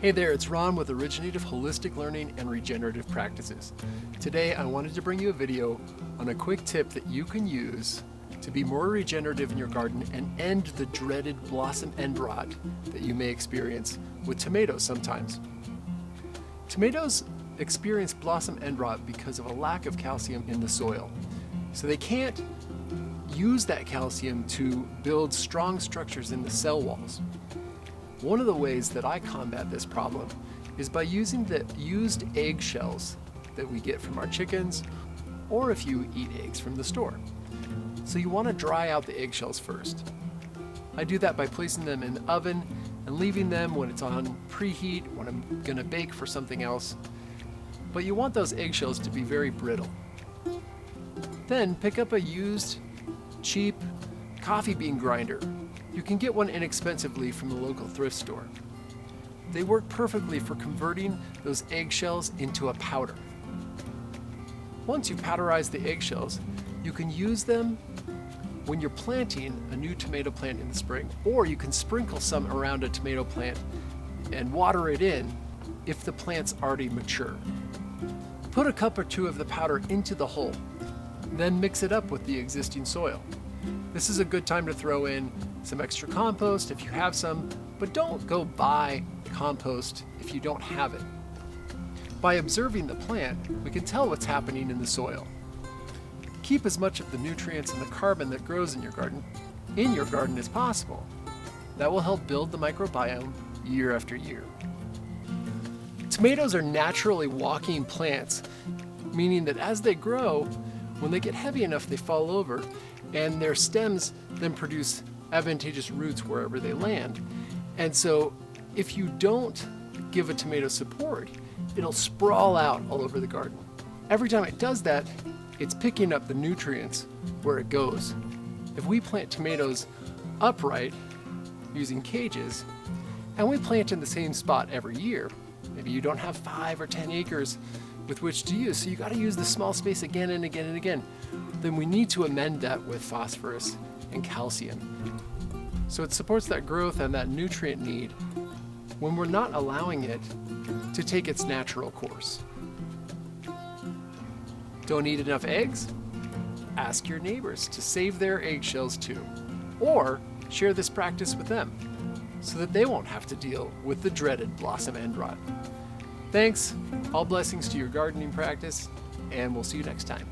Hey there, it's Ron with Regenerative Holistic Learning and Regenerative Practices. Today I wanted to bring you a video on a quick tip that you can use to be more regenerative in your garden and end the dreaded blossom end rot that you may experience with tomatoes sometimes. Tomatoes experience blossom end rot because of a lack of calcium in the soil. So they can't use that calcium to build strong structures in the cell walls. One of the ways that I combat this problem is by using the used eggshells that we get from our chickens, or if you eat eggs from the store. So you want to dry out the eggshells first. I do that by placing them in the oven and leaving them when it's on preheat, when I'm going to bake for something else. But you want those eggshells to be very brittle. Then pick up a used, cheap coffee bean grinder. You can get one inexpensively from the local thrift store. They work perfectly for converting those eggshells into a powder. Once you powderize the eggshells, you can use them when you're planting a new tomato plant in the spring, or you can sprinkle some around a tomato plant and water it in if the plant's already mature. Put a cup or two of the powder into the hole, then mix it up with the existing soil. This is a good time to throw in some extra compost if you have some, but don't go buy compost if you don't have it. By observing the plant, we can tell what's happening in the soil. Keep as much of the nutrients and the carbon that grows in your garden as possible. That will help build the microbiome year after year. Tomatoes are naturally walking plants, meaning that as they grow, when they get heavy enough, they fall over, and their stems then produce advantageous roots wherever they land. And so if you don't give a tomato support, it'll sprawl out all over the garden. Every time it does that, it's picking up the nutrients where it goes. If we plant tomatoes upright using cages, and we plant in the same spot every year, maybe you don't have 5 or 10 acres with which to use, so you got to use the small space again and again and again, then we need to amend that with phosphorus and calcium. So it supports that growth and that nutrient need when we're not allowing it to take its natural course. Don't eat enough eggs? Ask your neighbors to save their eggshells too, or share this practice with them so that they won't have to deal with the dreaded blossom end rot. Thanks, all blessings to your gardening practice, and we'll see you next time.